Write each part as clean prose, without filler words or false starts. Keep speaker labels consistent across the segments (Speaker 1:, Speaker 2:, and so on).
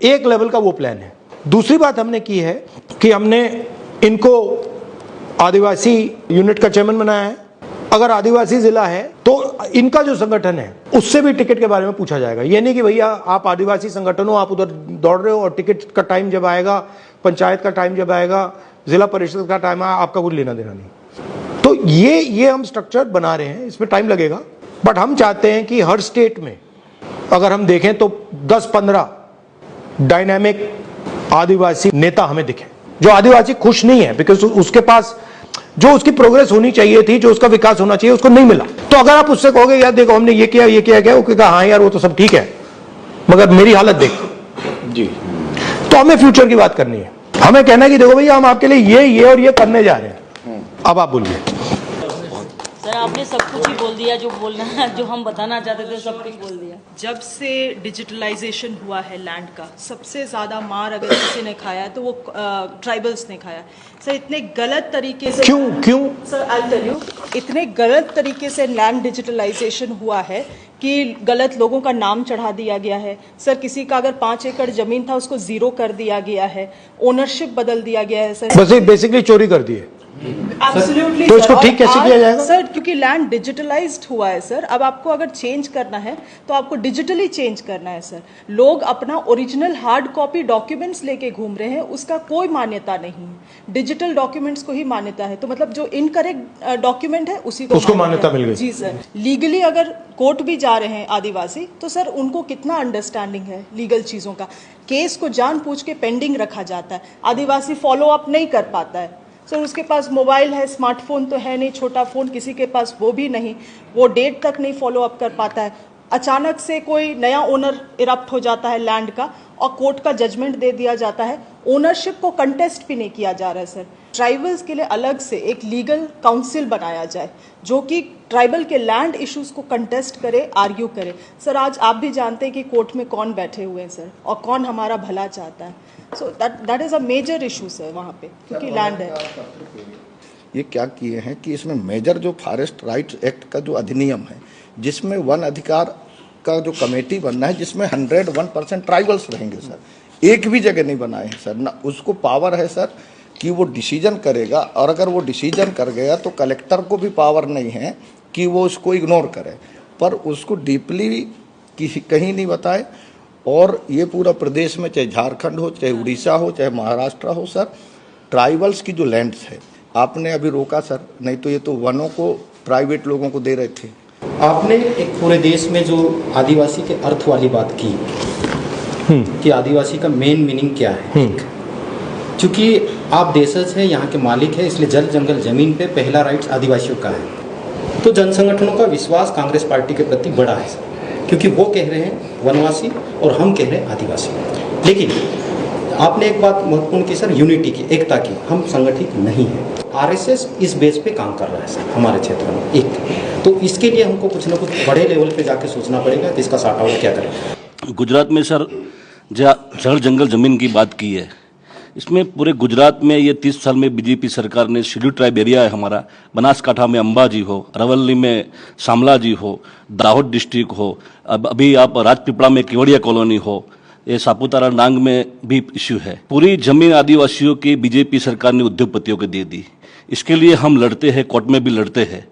Speaker 1: एक लेवल का वो प्लान है। दूसरी बात हमने की है कि हमने इनको आदिवासी यूनिट का चेयरमैन बनाया है। अगर आदिवासी जिला है तो इनका जो संगठन है उससे भी टिकट के बारे में पूछा जाएगा। ये नहीं कि भैया आप आदिवासी संगठन हो, आप उधर दौड़ रहे हो और टिकट का टाइम जब आएगा, पंचायत का टाइम जब आएगा, जिला परिषद का टाइम आएगा, आपका कुछ लेना देना नहीं। तो ये हम स्ट्रक्चर बना रहे हैं, इसमें टाइम लगेगा, बट हम चाहते हैं कि हर स्टेट में अगर हम देखें तो 10-15 डायनामिक आदिवासी नेता हमें दिखे, जो आदिवासी खुश नहीं है बिकॉज उसके पास जो उसकी प्रोग्रेस होनी चाहिए थी, जो उसका विकास होना चाहिए, उसको नहीं मिला। तो अगर आप उससे कहोगे यार देखो हमने ये किया वो कहेगा हाँ यार वो तो सब ठीक है मगर मेरी हालत देख जी। तो हमें फ्यूचर की बात करनी है, हमें कहना है कि देखो भैया हम आपके लिए ये और ये करने जा रहे हैं। अब आप बोलिए।
Speaker 2: सर आपने सब कुछ ही बोल दिया, जो बोलना है, जो हम बताना चाहते थे सब कुछ बोल दिया।
Speaker 3: जब से डिजिटलाइजेशन हुआ है लैंड का, सबसे ज़्यादा मार अगर किसी ने खाया है तो वो ट्राइबल्स ने खाया। सर इतने गलत तरीके से
Speaker 1: क्यों
Speaker 3: सर आई टेल यू, इतने गलत तरीके से लैंड डिजिटलाइजेशन हुआ है कि गलत लोगों का नाम चढ़ा दिया गया है। सर किसी का अगर 5 एकड़ जमीन था उसको 0 कर दिया गया है, ओनरशिप बदल दिया गया है। सर
Speaker 1: बस बेसिकली चोरी कर दी है।
Speaker 3: एब्सोल्युटली
Speaker 1: तो इसको ठीक कैसे किया जाएगा
Speaker 3: सर? क्योंकि लैंड डिजिटलाइज्ड हुआ है सर। अब आपको अगर चेंज करना है तो आपको डिजिटली चेंज करना है सर। लोग अपना ओरिजिनल हार्ड कॉपी डॉक्यूमेंट्स लेके घूम रहे हैं, उसका कोई मान्यता नहीं है। डिजिटल डॉक्यूमेंट्स को ही मान्यता है। तो मतलब जो इनकरेक्ट डॉक्यूमेंट है उसी को
Speaker 1: उसको मान्यता मिल गई।
Speaker 3: जी सर। लीगली अगर कोर्ट भी जा रहे हैं आदिवासी तो सर उनको कितना अंडरस्टैंडिंग है लीगल चीज़ों का। केस को जानबूझ के पेंडिंग रखा जाता है, आदिवासी फॉलो अप नहीं कर पाता है। सर उसके पास मोबाइल है, स्मार्टफोन तो है नहीं, छोटा फ़ोन किसी के पास वो भी नहीं, वो डेट तक नहीं फॉलो अप कर पाता है। अचानक से कोई नया ओनर इरप्ट हो जाता है लैंड का और कोर्ट का जजमेंट दे दिया जाता है, ओनरशिप को कंटेस्ट भी नहीं किया जा रहा है सर। ट्राइबल्स के लिए अलग से एक लीगल काउंसिल बनाया जाए जो कि ट्राइबल के लैंड इश्यूज को कंटेस्ट करे, आर्ग्यू करे। सर आज आप भी जानते हैं कि कोर्ट में कौन बैठे हुए हैं सर और कौन हमारा भला चाहता है। So that is a major issue sir वहाँ पे, क्योंकि लैंड है।
Speaker 4: ये क्या किए हैं कि इसमें मेजर जो फॉरेस्ट राइट्स एक्ट का जो अधिनियम है, जिसमें वन अधिकार का जो कमेटी बनना है, जिसमें 101% ट्राइबल्स रहेंगे सर। एक भी जगह नहीं बनाए हैं सर, ना उसको पावर है सर कि वो डिसीजन करेगा, और अगर वो डिसीजन कर गया तो कलेक्टर को भी पावर नहीं है कि वो उसको इग्नोर करे, पर उसको डीपली कहीं नहीं बताए। और ये पूरा प्रदेश में, चाहे झारखंड हो, चाहे उड़ीसा हो, चाहे महाराष्ट्र हो सर, ट्राइबल्स की जो लैंड्स है आपने अभी रोका सर, नहीं तो ये तो वनों को प्राइवेट लोगों को दे रहे थे।
Speaker 5: आपने एक पूरे देश में जो आदिवासी के अर्थ वाली बात की कि आदिवासी का मेन मीनिंग क्या है। क्योंकि आप देशज है, यहाँ के मालिक है, इसलिए जल जंगल जमीन पे पहला राइट्स आदिवासियों का है। तो जन संगठनों का विश्वास कांग्रेस पार्टी के प्रति बड़ा है सर, क्योंकि वो कह रहे हैं वनवासी और हम कह रहे हैं आदिवासी। लेकिन आपने एक बात महत्वपूर्ण की सर, यूनिटी की, एकता की। हम संगठित नहीं है। आरएसएस इस बेस पे काम कर रहा है सर हमारे क्षेत्र में। एक तो इसके लिए हमको कुछ ना कुछ बड़े लेवल पे जाके सोचना पड़ेगा कि इसका सॉर्ट आउट क्या करें।
Speaker 6: गुजरात में सर जल जंगल जमीन की बात की है, इसमें पूरे गुजरात में ये 30 साल में बीजेपी सरकार ने शेड्यूल ट्राइब एरिया है हमारा, बनासकांठा में अंबाजी हो, अरवली में शामला जी हो, दाहोद डिस्ट्रिक्ट हो, अब अभी आप राजपीपला में केवड़िया कॉलोनी हो, ये सापुतारा नांग में भी इश्यू है। पूरी जमीन आदिवासियों की बीजेपी सरकार ने उद्योगपतियों को दे दी। इसके लिए हम लड़ते हैं, कोर्ट में भी लड़ते हैं।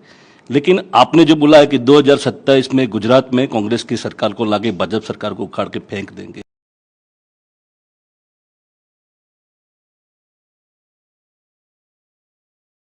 Speaker 6: लेकिन आपने जो बोला है कि 2027 में गुजरात में कांग्रेस की सरकार को लाके भाजपा सरकार को उखाड़ के फेंक देंगे,